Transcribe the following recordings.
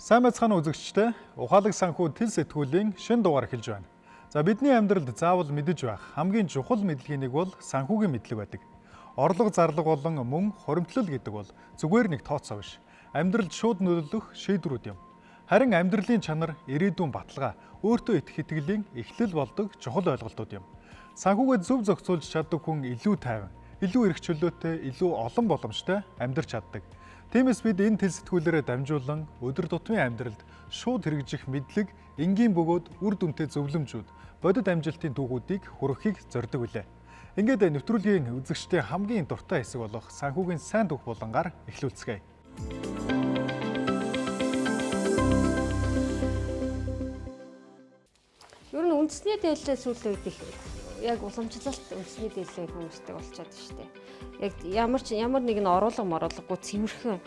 Сайн байцгаана уу үзэгчдээ. Ухаалаг санхүү тэл сэтгүүлийн шинэ дугаар эхэлж байна. За бидний амьдралд заавал мэдэж байх хамгийн чухал мэдлэгийн нэг бол санхүүгийн мэдлэг байдаг. Орлого зарлага болон мөн хоримтлал гэдэг бол зүгээр нэг тооцоо биш. Амьдралд шууд нөлөөлөх шийдвэрүүд юм. Харин амьдралын чанар, ирээдүйн баталгаа, өөртөө итгэх итгэлийн эхлэл болдог чухал ойлголтууд юм. Санхүүгээ зөв зохицуулж чаддаг хүн илүү тайван, илүү эрх чөлөөтэй, илүү олон боломжтой амьдарч чаддаг. Тиймээс бид энэ тэл сэтгүүлээрээ дамжуулан өдөр тутмын амьдралд шууд хэрэгжих мэдлэг, энгийн бөгөөд үр дүнтэй зөвлөмжүүд, бодит амжилтын түүхүүдийг хүргэхийг зорддог үлээ. Ингээд нэвтрүүлгийн үзэгчдийн хамгийн дуртай хэсэг болох санхүүгийн сайн түүх булангаар эхлүүлцгээе. Ер нь үндэсний дээлээ сүүлийн үед их яг уламжлалт үндэсний дээлээ хүмүүстэй болчиход штеп. Яг ямар нэг нь оруулаггүй цэвэрхэн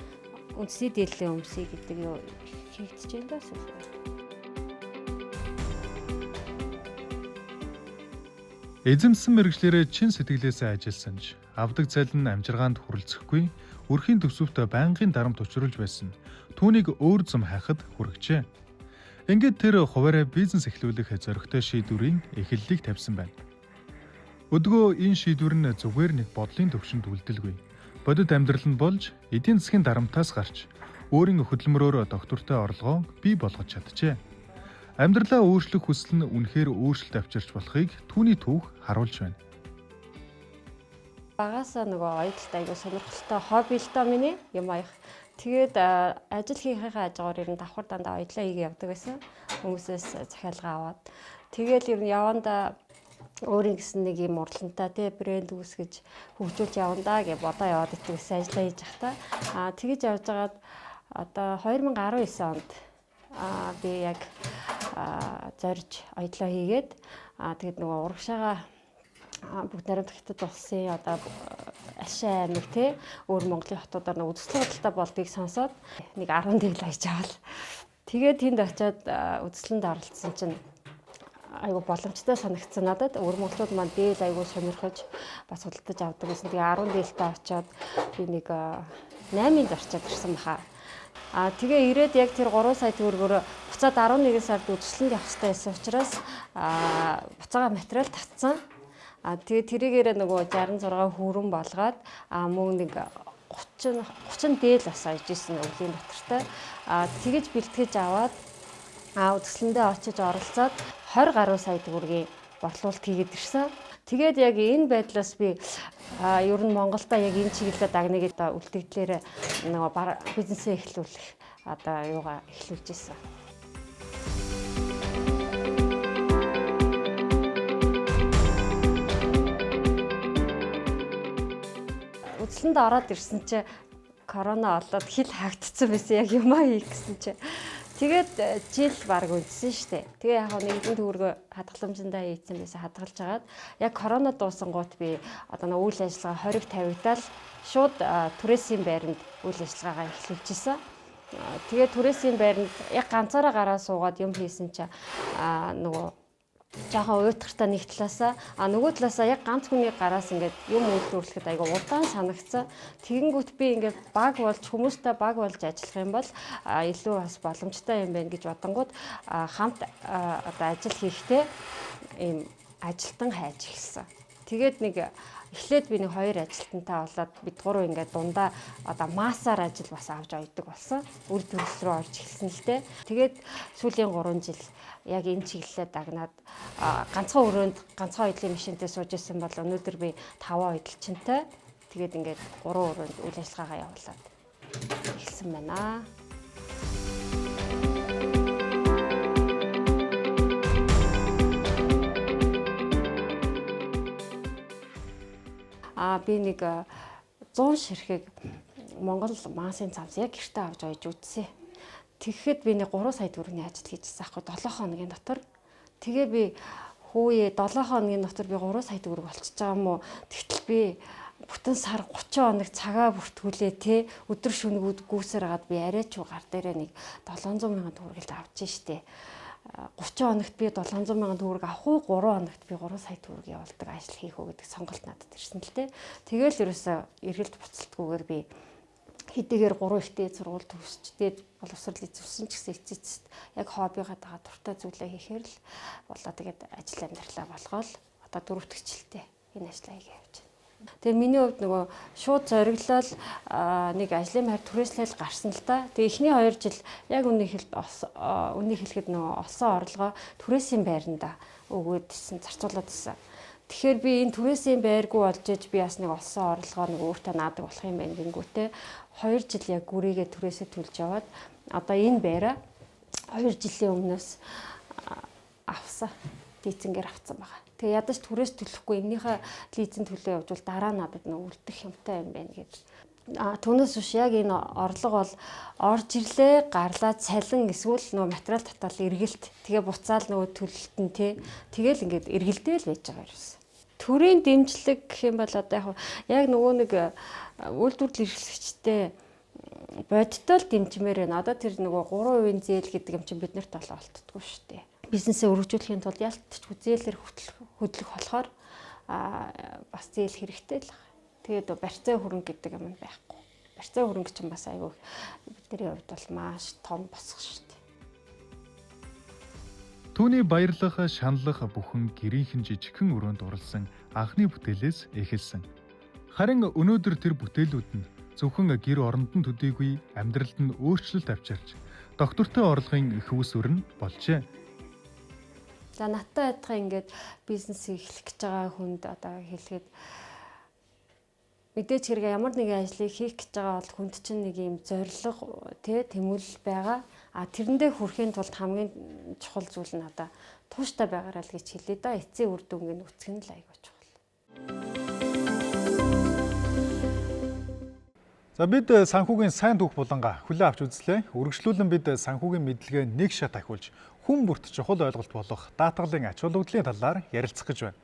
үндэсний дээлээ өмсөе гэдэг юу хийгдэж байна даа сүүлийн. Эзэмсэн мэргэжлэрээ чин сэтгэлээсээ ажилласан ч авдаг цалин нь амжиргаанд хүрэлцэхгүй, өрхийн төсөвтөө байнгын дарамт учруулж байсан. Түүнийг өөр зам хайхад хүргэжээ. Ингээд тэр хуваараа бизнес эхлүүлэх зоригтой шийдвэрийн эхлэлийг тавьсан байна. Өдгөө энэ шийдвэр нь зүгээр нэг бодлын төвшөнд үлдэлгүй. Бодит амьдрал нь болж эдийн засгийн дарамтаас гарч өөрийн хөдөлмөрөөр доктортой орлогоо бий болгож чаджээ. Амьдралаа өөрчлөх хүсэл нь үнэхээр өөрчлөлт авчирч болохыг түүний түүх харуулж байна. Багаасаа нөгөө аялалд аягүй сонирхолтой хобби л доо миний юм аях. Тэгээд ажил хийхээ хажуугаар ер нь давхар дандаа аяллаа хийгээ явдаг байсан. Хүмүүсээс захиалга аваад. Тэгээд ер нь явандаа өөрийн гэсэн нэг юм урлантай тий брэнд үүсгэж хөгжүүлж явандаа гэж бодоо яваад итгээс ажиллаа хийж захта. Тэгэж явж байгаад одоо 2019 онд би яг зорж аяллаа хийгээд тэгээд нөгөө урагшаага бүгд найрамдах хятад улсын одоо Ашаа аймаг тий өөр Монголын хотуудаар нэг үзэсгэлэн худалдаа болдгийг сонсоод нэг 10 дээл аяж авал. Тэгээд тэнд очиод үзэсгэлэнд оролцсон чинь айгу боломжтой санагдсан надад. Өөр монголчууд маань дээл айгу сонирхож бас худалдаж авдаг гэсэн. Тэгээ 10 дээлтэй очиод би нэг 8-ын зарчаад ирсэн баха. Тэгээ ирээд яг тэр 3 сая төгрөгөөр буцаад 11 сард үзэсгэлэнд явах хэрэгтэй байсан учраас буцаага материал татсан. Тэгээ тэрийгээрээ нөгөө 66 хүрэн болгоод мөн нэг 30 дээл бас аяж исэн өвлийн дотортой. Тэгэж бэлтгэж аваад үзэсгэлэндээ очиж оролцоод 20 гаруй сая төгрөгийн борлуулалт хийгээд ирсэн. Тэгээд яг энэ байдлаас би ер нь Монголда яг энэ чиглэлээр дагныг үлдэгдлээр нөгөө бизнесээ эхлүүлэх одоо юугаа эхлүүлж ирсэн. Үзэсгэлэнд ороод ирсэн чи корона олоод хил хаагдцсан байсан яг юмаа хийх гэсэн чи. Тэгээд жил баг үдсэн штэ. Тэгээ яг нэгэн төгрөгөө хадгаламжиндаа хийцэн байсан хадгалж агаад яг корона дуусангууд би одоо нэг үйл ажиллагаа хориг тавигдаад шууд түрээсийн байранд үйл ажиллагаагаа эхлүүлж исэн. Тэгээд түрээсийн байранд яг ганцаараа гараа суугаад юм хийсэн чи нөгөө жоохон уйтгартай нэг талаасаа нөгөө талаасаа яг ганц хүний гараас ингээд юм үйлдвэрлэхэд айгаа удаан санагцсан. Тэгэнгүүт би ингээд баг болж хүмүүстэй баг болж ажиллах юм бол илүү бас боломжтой юм байна гэж бодонгууд хамт одоо ажил хийхдээ ийм ажилтан хайж эхэлсэн. Тэгээд нэг эхлээд би нэг 2 ажилтнтай болоод бид 3 ингээд дундаа одоо массаар ажил бас авч ойдог болсон. Үр дүнс рүү орж эхэлсэн л дээ. Тэгээд сүүлийн 3 жил яг энэ чиглэлээр дагнаад ганцхан өрөөнд ганцхан оёдлын машинтай сууж исэн бол өнөөдөр би 5 оёдлчинтай тэгээд ингээд 3 өрөөнд үйл ажиллагаагаа явуулаад эхэлсэн байна. Би нэг 100 ширхэг Монгол маасын цамц яг гэртээ авч ойж үзсэн. Тэгэхэд би нэг 3 сая төгрөгийн ажил хийжсэн аахгүй 7 хоногийн дотор. Тэгээ би хөөе 7 хоногийн дотор би 3 сая төгрөг болчихж байгаа юм уу? Тэгтэл би бүтэн сар 30 хоног цагаа бүртгүүлээ те өдөр шөнөг гүйсээр агаад би арайч гар дээрээ нэг 700 сая төгрөг л авч штэ. 30 хоногт би 700 сая төгрөг авах уу 3 хоногт би 3 сая төгрөг явуулдаг ажил хийх үү гэдэг сонголт надад ирсэн л те. Тэгэл ерөөсөө эргэлт буцалтгүйгээр би хэдийгээр 3 ихтэй сургууль төгсч тэгээд боловсрол эзэмсэн ч гэсэн эцэст яг хоббигаа дагаа дуртай зүйлээ хийхээр л болоо тэгээд ажил амьдралаа болгоод одоо 4 дахь жилдээ энэ ажлаа хийгээ явж байна. Тэгээ миний хувьд нөгөө шууд зориглол нэг ажлын байр түрээслэл гарсан л та. Тэгээ эхний 2 жил яг үнийг хэлэхэд нөгөө олсон орлогоо түрээсийн байранда өгөөдсөн зарцуулаад байсан. Тэгэхээр би энэ түрээсийн байргүй болж иж би бас нэг олсон орлогоо нэг өөртөө наадаг болох юм байна гингүүтээ 2 жил яг гүрийгээ түрээсээ төлж яваад одоо энэ байраа 2 жилийн өмнөөс авсан. Лизингээр авсан байгаа. Тэгээ ядаж түрээс төлөхгүй энэнийхээ лизинг төлөө явуул дараа надад нэг үлдэх юмтай юм байна гэдэг. Түүнээс биш яг энэ орлого бол орж ирлээ, гарлаа, цалин эсвэл нөгөө материал татвал эргэлт. Тэгээ буцаал нөгөө төлөлтөн тий. Тэгэл ингээд эргэлдээл байж байгаа юм. Төрийн дэмжлэг гэх юм бол одоо яг нөгөө нэг үйлдвэрлэл эрхлэгчтэй бодитол дэмжмээр байна. Одоо тэр нөгөө 3% зээл гэдэг юм чинь биднэрт ололтдгүй шүү дээ. Бизнесээ өргөжүүлэхийн тулд ялтчгүй зээлэр хөдлөх болохоор бас зээл хэрэгтэй л. Тэгээд барьцаа хөрөнгө гэдэг юм байхгүй. Барьцаа хөрөнгө чинь бас айгүй бидний хувьд бол маш том босго шүү дээ. Түүний баярлах, шаналлах бүхэн гэрийнхэн жижигхэн өрөөнд урласан анхны бүтээлээс эхэлсэн. Харин өнөөдөр тэр бүтээлүүд нь зөвхөн гэр оронд нь төдийгүй амьдралд нь өөрчлөлт авчирч доктортой орлогын их үүсвэр нь болжээ. За надтай адилхан ингээд бизнес эхлэх гэж байгаа хүнд одоо хэлэхэд мэдээж хэрэг ямар нэгэн ажлыг хийх гэж байгаа бол хүнд чинь нэг юм зорилго тэмүүлэл байгаа. Тэрэндээ хүрэхийн тулд хамгийн чухал зүйл нь одоо тууштай байгаарай л гэж хэлээ да. Эцсийн үр дүнгийн үүсгэх нь л аягүй чухал. За бид санхүүгийн сайн түүх булангаа хүлээн авч үзлээ. Үргэлжлүүлэн бид санхүүгийн мэдлэгээ нэг шат ахиулж хүн бүрт чухал ойлголт болох даатгалын ач холбогдлын талаар ярилцах гэж байна.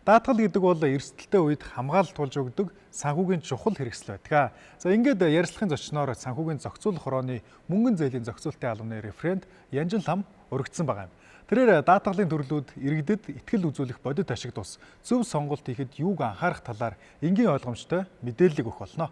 Даатгал гэдэг бол эрсдэлтэй үед хамгаалалт тулж өгдөг санхүүгийн чухал хэрэгсэл байдаг. За ингээд ярилцлагын зочноор санхүүгийн зохицуулах хорооны мөнгөн зээлийн зохицуулалтын албаны референт Янжин Лам урагдсан байгаа юм. Тэрээр даатгалын төрлүүд иргэдэд итгэл үзүүлэх бодит ашиг тус зөв сонголт хийхэд юуг анхаарах талаар энгийн ойлгомжтой мэдээлэл өгөх болно.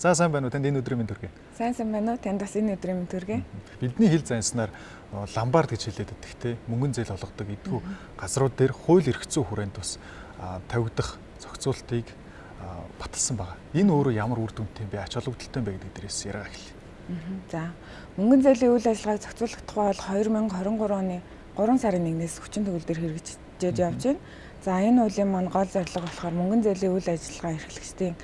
За сайн байна уу? Танд энэ өдрийн мэнд хүргэе. Сайн байна уу? Танд бас энэ өдрийн мэнд хүргэе. Бидний хэл занснаар ламбард гэж хэлээд байдаг те мөнгөн зээл олгодог эдгүү газрууд дээр хууль эрх зүйн хүрээнд бас тавигдах зохицуултыг баталсан байгаа. Энэ өөрөө ямар үр дүнтэй бэ? Ач холбогдолтой бэ гэдэг дээрээс яриа эхэллээ. За мөнгөн зээлийн үйл ажиллагааг зохицуулах тухай бол 2023 оны 3 сарын 1-ээс хүчин төгөлдөр хэрэгжиж явж байна. За энэ хуулийн маань гол зорилго болохоор мөнгөн зээлийн үйл ажиллагаа эрхлэгчдийн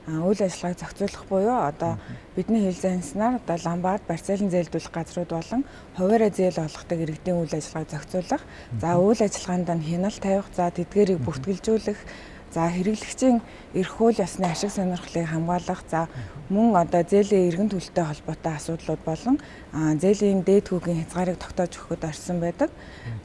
үйл ажиллагааг зохицуулах буюу одоо бидний хэл занснаар одоо ламбард барьцаалан зээлдүүлэх газрууд болон хуваарай зээл олгодог иргэдийн үйл ажиллагааг зохицуулах. За үйл ажиллагаанд нь хяналт тавих, за тэдгээрийг бүртгэлжүүлэх, за хэрэглэгчийн эрх хууль ёсны ашиг сонирхлыг хамгаалах, за мөн одоо зээлийн эргэн төлөлтөй холбоотой асуудлууд болон зээлийн дээд хүүгийн хязгаарыг тогтоож өгөхөд орсон байдаг.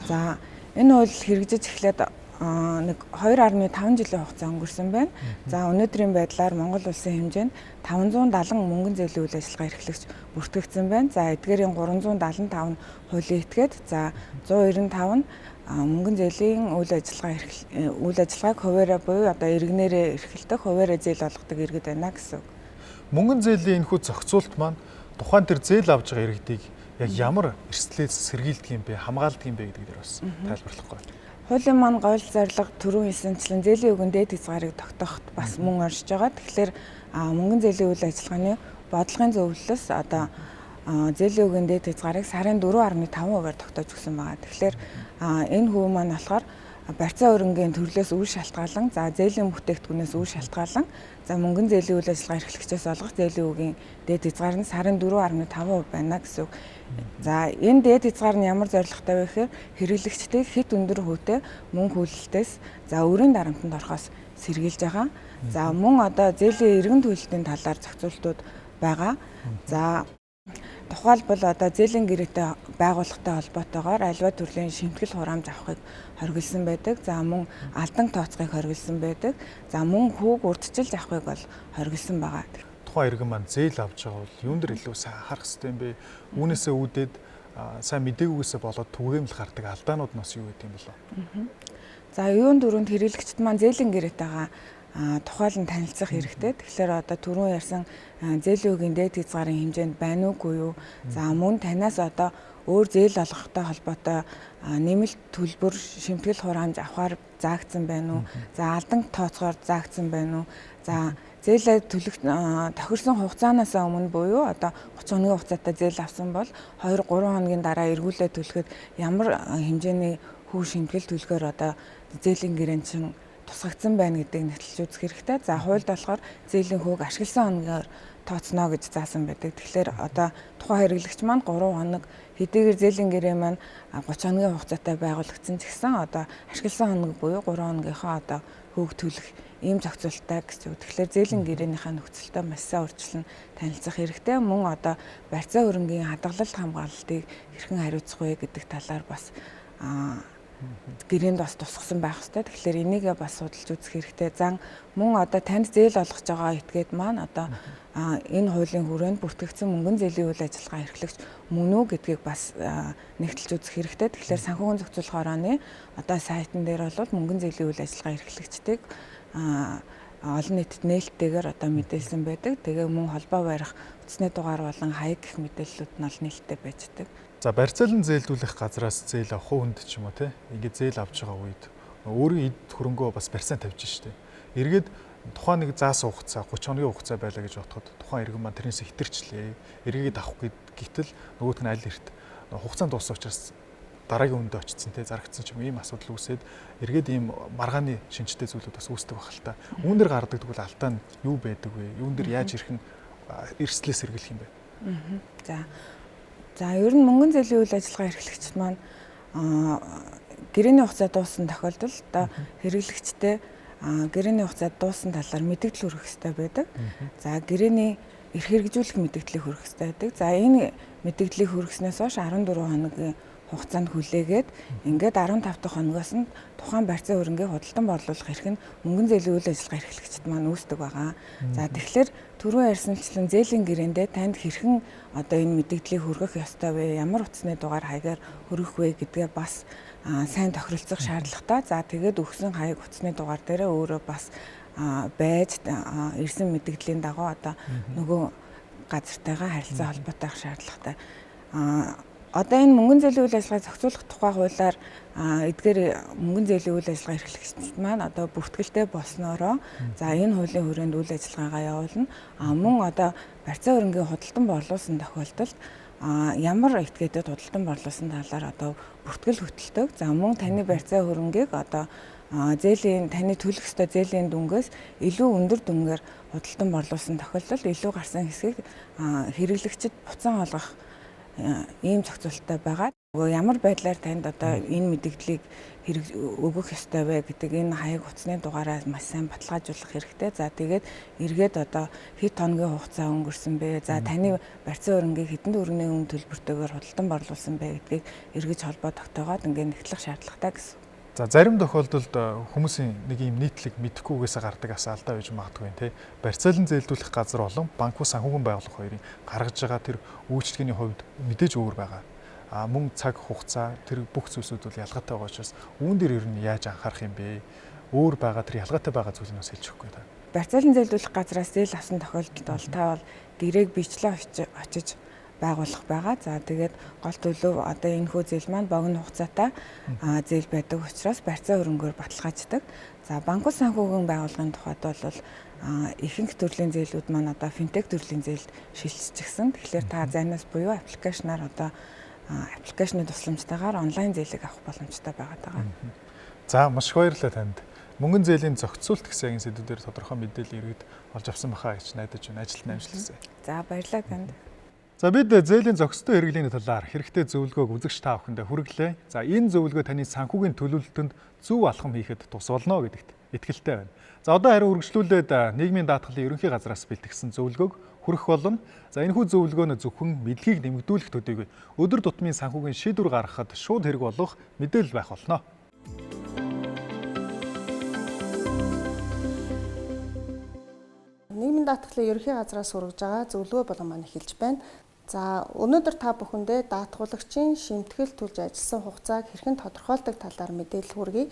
За энэ хууль хэрэгжиж эхлээд нэг 2.5 жилийн хугацаа өнгөрсөн байна. За өнөөдрийн байдлаар Монгол улсын хэмжээнд 570 мөнгөн зээлийн үйл ажиллагаа эрхлэгч бүртгэгдсэн байна. За эдгээрийн 375 нь хуулийн этгээд, за 195 нь мөнгөн зээлийн үйл ажиллагааг хуваарай буюу одоо иргэнээрээ эрхэлдэг хуваарай зээл олгодог иргэд байна гэсэн үг. Мөнгөн зээлийн энэхүү зохицуулт маань тухайн тэр зээл авж байгаа иргэдийг яг ямар эрсдлээс сэргийлдэг юм бэ, хамгаалдаг юм бэ гэдэг дээр бас тайлбарлахгүй. Хуулийн маань гол зорилго түрүүн хэлсэнчлэн зээлийн үгэн дээд хязгаарыг тогтооход бас мөн оршиж байгаа. Тэгэхээр мөнгөн зээлийн үйл ажиллагааны бодлогын зөвлөлөөс одоо зээлийн үгэн дээд хязгаарыг сарын 4.5%-аар тогтоож өгсөн байгаа. Тэгэхээр энэ хүү маань болохоор барьцаа хөрөнгийн төрлөөс үр шалтгаалan, за зээлийн бүтээгдэхүүнээс үр шалтгаалan, за мөнгөн зээлийн үйл ажиллагаа эрхлэгчээс олгох зээлийн үгийн дээд хязгаар нь сарын 4.5% байна гэсэн үг. За энэ дээд хязгаар нь ямар зорилготой вэ гэхээр хэрэглэгчдийг хэд өндөр хүүтэй мөнгө хүлэлтээс за өрийн дарамтанд орохоос сэргийлж байгаа. За мөн одоо зээлийн эргэн төлөлтийн талаар зохицуултууд байгаа. За тухайлбал одоо зээлийн гэрээтэй байгууллагатай холбоотойгоор аливаа төрлийн шимтгэл хураамж авахыг хоригдсан байдаг. За мөн алдан тооцоохыг хоригдсан байдаг. За мөн хүүг урдчилж авахыг бол хоригдсан байгаа. Тухайн иргэн маань зээл авч байгаа бол юун дээр илүү сайн анхаарах хэрэгтэй юм бэ? Үүнээсээ үүдээд сайн мдэггүйгээсээ болоод түгээмэл гардаг алдаанууд нь бас юу гэдэг юм бэ? За юун дөрөнд хэрэглэгчд маань зээлийн гэрээтэйгээ тухайлан танилцах хэрэгтэй. Тэгэхээр одоо түрүүн ярьсан зээлийн үгийн дээд хязгаарын хэмжээнд байна уугүй юу? За мөн танаас одоо өөр зээл олгохтой холбоотой нэмэлт төлбөр, шимтгэл хураамж авахар заагдсан байна уу? За алдан тооцоогоор заагдсан байна уу? За зээлээ тохирсон хугацаанаас өмнө буюу одоо 30 хоногийн хугацаатай зээл авсан бол 2-3 хоногийн дараа эргүүлээд төлөхөд ямар хэмжээний хүү шимтгэл төлөхөөр одоо зээлийн гэрээнд чинь тусгагдсан байна гэдгийг нэтэлж үзэх хэрэгтэй. За хуульд болохоор зээлийн хөөг ашигласан хоногоор тооцно гэж заасан байдаг. Тэгэхээр одоо тухайн хэрэглэгч маань 3 хоног хэдийгээр зээлийн гэрээ маань 30 хоногийн хугацаатай байгуулагдсан ч гэсэн одоо ашигласан хоног буюу 3 хоногийнхоо одоо хөөг төлөх ийм зохицуулттай гэсэн үг. Тэгэхээр зээлийн гэрээнийхээ нөхцөлтэй маш сайн урьдчилан танилцах хэрэгтэй. Мөн одоо барьцаа хөрөнгийн хадгалалт хамгаалалтыг хэрхэн хариуцах вэ гэдэг талаар бас гэрээнд бас тусгасан байх хэрэгтэй. Тэгэхээр энийгээ бас судалж үзэх хэрэгтэй. Зан мөн одоо танд зээл олгож байгаа этгээд маань одоо энэ хуулийн хүрээнд бүртгэгдсэн мөнгөн зээлийн үйл ажиллагаа эрхлэгч мөн үү гэдгийг бас нэгтэлж үзэх хэрэгтэй. Тэгэхээр санхүүгийн зохицуулах хорооны одоо сайтн дээр бол мөнгөн зээлийн үйл ажиллагаа эрхлэгчдийг олон нийтэд нээлттэйгээр одоо мэдээлсэн байдаг. Тэгээ мөн холбоо барих утасны дугаар болон хаяг гэх мэдээллүүд нь ол нээлттэй байждаг. За барьцаалан зээлдүүлэх газраас зээл авах хүнд ч юм уу те ингээд зээл авч байгаа үед өөрийн эд хөрөнгөө бас барьцаан тавьж штэ. Эргээд тухайн нэг заасан хугацаа 30 хоногийн хугацаа байлаа гэж бодоход тухайн иргэн маань тэрнээс хэтэрчлээ. Эргээд авах гэтэл нөгөөх нь аль эрт хугацаанд дууссан учраас дараагийн үндэ очсон те зарагдсан ч юм ийм асуудал үүсээд эргээд ийм маргааны шинжтэй зүйлүүд бас үүсдэг байх л та. Үүн дээр гардаг тэгвэл алдаа нь юу байдаг вэ? Юун дээр яаж ирхэн эрсдлээс сэргийлэх юм бэ? За ер нь мөнгөн зээлийн үйл ажиллагаа эрхлэгчид маань гэрээний хугацаа дууссан тохиолдолд одоо хэрэглэгчтэй гэрээний хугацаа дууссан талаар мэдээлэл хүргэх хэрэгтэй байдаг. За гэрээний эрх хэрэгжүүлэх мэдээллийг хүргэх хэрэгтэй байдаг. За энэ мэдээллийг хүргэснээс хойш 14 хоногийн хугацаанд хүлээгээд ингээд 15 дахь хоногоос нь тухайн барьцаа хөрөнгийг худалдан борлуулах эрх нь мөнгөн зээлийн үйл ажиллагаа эрхлэгчид маань үүсдэг байгаа. За тэгэхээр түрүү ярьсанчлан зээлийн гэрээндээ танд хэрхэн одоо энэ мэдээллийг хүргэх ёстой вэ? Ямар утасны дугаар хаягаар хүргэх вэ гэдгээ бас сайн тохиролцох шаардлагатай. За тэгээд өгсөн хаяг утасны дугаар дээрээ өөрөө бас байж ирсэн мэдээллийн дагуу одоо нөгөө газартайгаа харилцаа холбоотой байх шаардлагатай. Одоо энэ мөнгөн зээлийн үйл ажиллагаа зохицуулах тухай хуулиар эдгээр мөнгөн зээлийн үйл ажиллагаа эрхлэгчид маань одоо бүртгэлтэй болсноороо за энэ хуулийн хүрээнд үйл ажиллагаагаа явуулна. Мөн одоо барьцаа хөрөнгийн худалдан борлуулсан тохиолдолд ямар этгээдэд худалдан борлуулсан талаар одоо бүртгэл хөтэлдэг. За мөн таны барьцаа хөрөнгийг одоо зээлийн таны төлөх ёстой зээлийн дүнгээс илүү өндөр дүнгээр худалдан борлуулсан тохиолдолд илүү гарсан хэсгийг хэрэглэгчид буцаан олгох ийм зохицуулттай байгаа. Ямар байдлаар танд одоо энэ мэдээллийг өгөх ёстой вэ гэдэг энэ хаяг утасны дугаараа маш сайн баталгаажуулах хэрэгтэй. За тэгээд эргээд одоо хэд хоногийн хугацаа өнгөрсөн бэ? За таны барьцаа хөрөнгийг хэдэн төгрөгийн өмнө төлбөртэйгээр худалдан борлуулсан бэ гэдгийг эргэж холбоо тогтоогоод ингээд нэгтлэх шаардлагатай гэсэн. За зарим тохиолдолд хүмүүсийн нэг юм нийтлэг мэдэхгүйгээсээ гардаг алдаа байж магадгүй нэ. Барьцаалан зээлдүүлэх газар болон банк ба санхүүгийн байгууллага хоёрын гаргаж байгаа тэр үйлчлэгээний хувьд мэдээж өөр байгаа. Мөн цаг хугацаа тэр бүх зүйлсүүд бол ялгаатай байгаа учраас үүн дээр ер нь яаж анхаарах юм бэ? Өөр байгаа тэр ялгаатай байгаа зүйлийг бас хэлж өгөхгүй та. Барьцаалан зээлдүүлэх газраас зээл авсан тохиолдолд бол та бол гэрээг бичлээ очиж байгуулах байгаа. За тэгээд гол төлөв одоо энэ хүү зээл маань богино хугацаатай зээл байдаг учраас барьцаа хөрөнгөөр баталгааждаг. За банк санхүүгийн байгууллагын тухайд бол ихэнх төрлийн зээлүүд маань одоо финтек төрлийн зээлд шилжчихсэн. Тэгэхээр та зайнаас буюу аппликейшнаар одоо аппликейшны тусламжтайгаар онлайн зээлийг авах боломжтой байгаа. За маш их баярлалаа танд. Мөнгөн зээлийн зохицуулт гэсэн сэдвүүдээр тодорхой мэдээлэл иргэд олж авсан бахаа гэж найдаж байна. Ажилтны амжилт хүсье. За баярлалаа танд. За бид зээлийн зохистой хэрэглээний талаар хэрэгтэй зөвлөгөөг үзэгч та бүхэндээ хүргэлээ. За энэ зөвлөгөө таны санхүүгийн төлөвлөлтөнд зөв алхам хийхэд тус болно гэдэгт итгэлтэй байна. За одоо хариу үргэлжлүүлээд нийгмийн даатгалын ерөнхий газраас бэлтгэсэн зөвлөгөөг хүргэх болно. За энэхүү зөвлөгөө нь зөвхөн мэдлэгийг нэмэгдүүлэх төдийгүй өдөр тутмын санхүүгийн шийдвэр гаргахад шууд хэрэг болох мэдээлэл байх болно. Нийгмийн даатгалын ерөнхий газраас хүргэж байгаа зөвлөгөө болон маань эхэлж байна. За өнөөдөр та бүхэндээ даатгуулагчийн шимтгэл төлж ажилласан хугацааг хэрхэн тодорхойлдог талаар мэдээлэл хүргэе.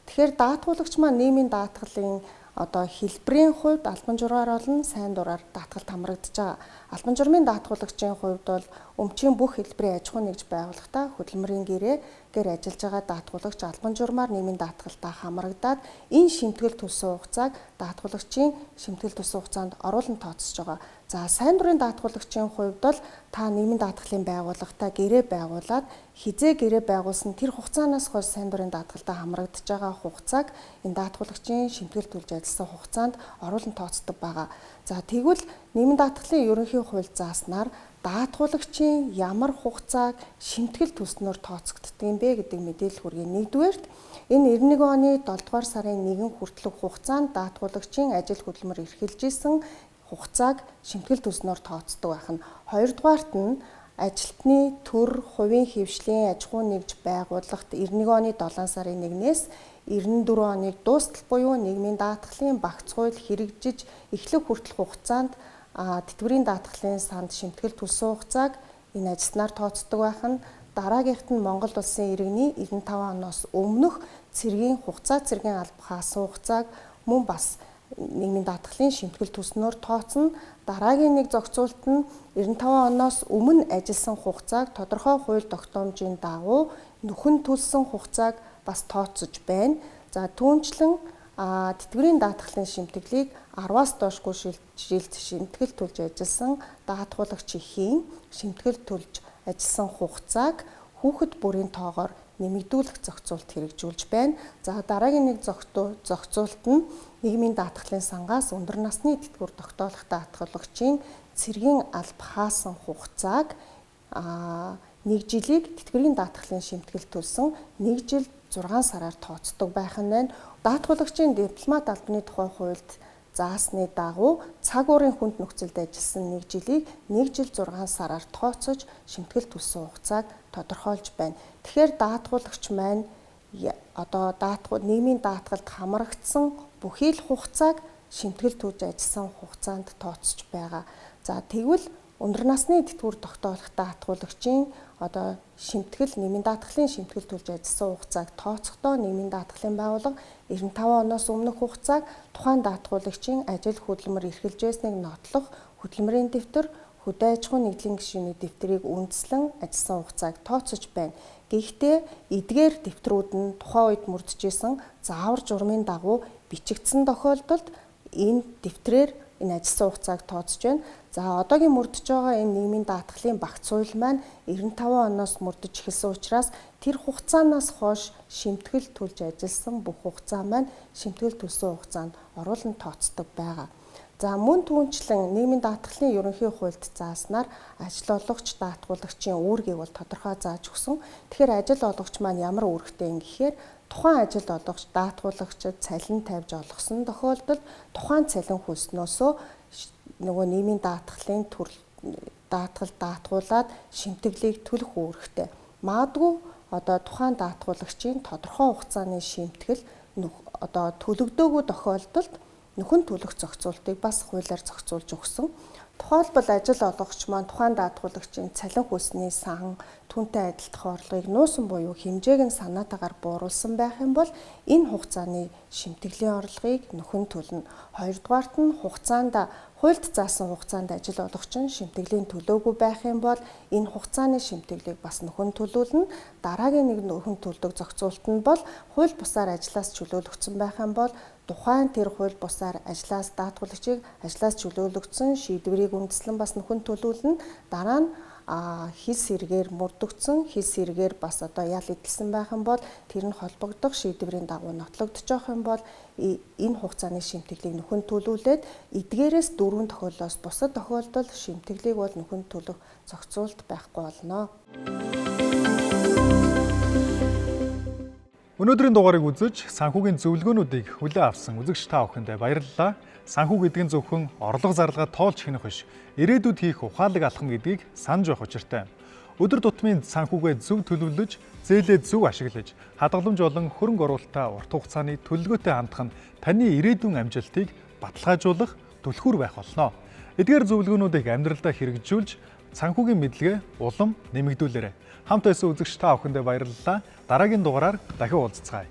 Тэгэхээр даатгуулагч маань нийгмийн даатгалын одоо хэлбэрийн хувьд албан жургаар болон сайн дураар даатгалт хамрагдаж байгаа. Албан журмын даатгуулагчийн хувьд бол өмчийн бүх хэлбэрийн аж ахуй нэгж байгууллагатай хөдөлмөрийн гэрээр ажиллаж байгаа даатгуулагч албан журмаар нийгмийн даатгалтаа хамрагдаад энэ шимтгэл төлсөн хугацааг даатгуулагчийн шимтгэл төлсөн хугацаанд оруулан тооцож байгаа. За сайн дурын даатгуулагчийн хувьд бол та нийгмийн даатгалын байгууллагатай гэрээ байгуулад хизээ гэрээ байгуулсан тэр хугацаанаас хойш сайн дурын даатгалтаа хамрагдаж байгаа хугацааг энэ даатгуулагчийн шимтгэл төлж ажилласан хугацаанд оруулан тооцдог байгаа. За тэгвэл нийгмийн даатгалын ерөнхий хууль зааснаар даатгуулагчийн ямар хугацааг шимтгэл төлснөөр тооцогддог юм бэ гэдэг мэдээлэл хүргэе. Нэгдүгээрт энэ 91 оны 7 дугаар сарын 1 хүртэлх хугацаанд даатгуулагчийн ажил хөдөлмөр эрхэлж исэн хугацааг шимтгэл төлснөөр тооцдог байх нь. Хоёрдугаарт нь ажилтны төр, хувийн хэвшлийн аж ахуй нэгж байгууллагт 91 оны 7 сарын 1-ээс 94 оныг дуустал буюу нийгмийн даатгалын багц хууль хэрэгжиж эхлэх хүртэлх хугацаанд тэтгэврийн даатгалын санд шимтгэл төлсөн хугацааг энэ ажилтнаар тооцдог байх нь. Дараагийнх нь Монгол улсын иргэний 95 оноос өмнөх цэргийн алба хаасан хугацааг мөн бас нийгмийн даатгалын шимтгэл төлснөөр тооцно. Дараагийн нэг зохицуулт нь 95 оноос өмнө ажилласан хугацааг тодорхой хууль тогтоомжийн дагуу нөхөн төлсөн хугацааг бас тооцож байна. За түүнчлэн тэтгэврийн даатгалын шимтгэлийг 10-аас доошгүй жилд шимтгэл төлж ажилласан даатгуулагч эхийн шимтгэл төлж ажилласан хугацааг хүүхэд бүрийн тоогоор нэмэгдүүлэх зохицуулт хэрэгжүүлж байна. За дараагийн нэг зохицуулт нь нийгмийн даатгалын сангаас өндөр насны тэтгэвэр тогтоолох даатгуулагчийн цэргийн алба хаасан хугацааг 1 жилийг тэтгэврийн даатгалын шимтгэл төлсөн 1 жил 6 сараар тооцдог байх нь байна. Даатгуулагчийн дипломат албаны тухай хуульд заасны дагуу цаг уурын хүнд нөхцөлд ажилласан 1 жилийг 1 жил 6 сараар тооцож шимтгэл төлсөн хугацааг тодорхойлж байна. Тэгэхээр даатгуулагч маань одоо нийгмийн даатгалд хамрагдсан бүхий л хугацааг шимтгэл төлж ажилласан хугацаанд тооцож байгаа. За тэгвэл өндөр насны тэтгэвэр тогтоолох даатгуулагчийн одоо нийгмийн даатгалын шимтгэл төлж ажилласан хугацааг тооцохдоо нийгмийн даатгалын байгууллага 95 оноос өмнөх хугацааг тухайн даатгуулагчийн ажил хөдөлмөр эрхэлж байсныг нотлох хөдөлмөрийн дэвтэр, хөдөө аж ахуйн нэгдлийн гишүүний дэвтрийг үндэслэн ажилласан хугацааг тооцож байна. Гэхдээ эдгээр дэвтрүүд нь тухайн үед мөрдөж исэн заавар журмын дагуу бичигдсэн тохиолдолд энэ дэвтрээр энэ ажилласан хугацааг тооцож байна. За одоогийн мөрдөж байгаа энэ нийгмийн даатгалын багц хууль маань 95 оноос мөрдөж эхэлсэн учраас тэр хугацаанаас хойш шимтгэл төлж ажилласан бүх хугацаа маань шимтгэл төлсөн хугацаанд оруулан тооцдог байгаа. За мөн түүнчлэн нийгмийн даатгалын ерөнхий хуульд зааснаар ажил олгогч даатгуулагчийн үүргийг бол тодорхой зааж өгсөн. Тэгэхээр ажил олгогч маань ямар үүрэгтэй юм гэхээр тухайн ажил олгогч даатгуулагчид цалин тавьж олгосон тохиолдолд тухайн цалин хөлснөөсөө нөгөө нийгмийн даатгалын даатгуулаад шимтгэлийг төлөх үүрэгтэй. Магадгүй одоо тухайн даатгуулагчийн тодорхой хугацааны шимтгэл одоо төлөгдөөгүй тохиолдолд нөхөн төлөх зохицуултыг бас хуулиар зохицуулж өгсөн. Тухайлбал ажил олгогч маань тухайн даатгуулагчийн цалин хөлсний сан түүнтэй адилдах орлогыг нуусан буюу хэмжээг нь санаатаагаар бууруулсан байх юм бол энэ хугацааны шимтгэлийн орлогыг нөхөн төлнө. Хоёрдугаарт нь хугацаанд хуульд заасан хугацаанд ажил олгогч нь шимтгэлийн төлөөгүй байх юм бол энэ хугацааны шимтгэлийг бас нөхөн төлүүлнэ. Дараагийн нэг нөхөн төлдөг зохицуулт нь бол хууль бусаар ажлаас чөлөөлөгдсөн байх юм бол тухайн тэр хууль бусаар ажлаас даатгуулагчийг ажлаас чөлөөлөгдсөн шийдвэрийг үндэслэн бас нөхөн төлүүлнэ. Дараа нь хис сэргээр мөрдөгдсөн хис сэргээр бас одоо ял идэлсэн байх юм бол тэр нь холбогдох шийдвэрийн дагуу нотлогдож байгаа юм бол энэ хугацааны шимтгэлийг нөхөн төлүүлээд эдгээрээс 4 тохиолдолоос бусад тохиолдолд шимтгэлийг бол нөхөн төлөх зохицуулт байхгүй болно. Өнөөдрийн дугаарыг үзэж санхүүгийн зөвлөгөөнүүдийг хүлээн авсан үзэгч та бүхэндээ баярлалаа. Санхүү гэдэг нь зөвхөн орлого зарлага тоолж хянах биш, ирээдүйд хийх ухаалаг алхам гэдгийг санаж байх учиртай. Өдөр тутмын санхүүгээ зөв төлөвлөж, зээлээ зөв ашиглаж, хадгаламж болон хөрөнгө оруулалтаа урт хугацааны төлөвлөгөөтэй хандах нь таны ирээдүйн амжилтыг баталгаажуулах түлхүүр байх болно. Эдгээр зөвлөгөөнүүдийг амьдралдаа хэрэгжүүлж, санхүүгийн мэдлэгээ улам нэмэгдүүлээрэй. Хамт байсан үзэгч та бүхэндээ баярлалаа. Дараагийн дугаараар дахин уулзцгаая.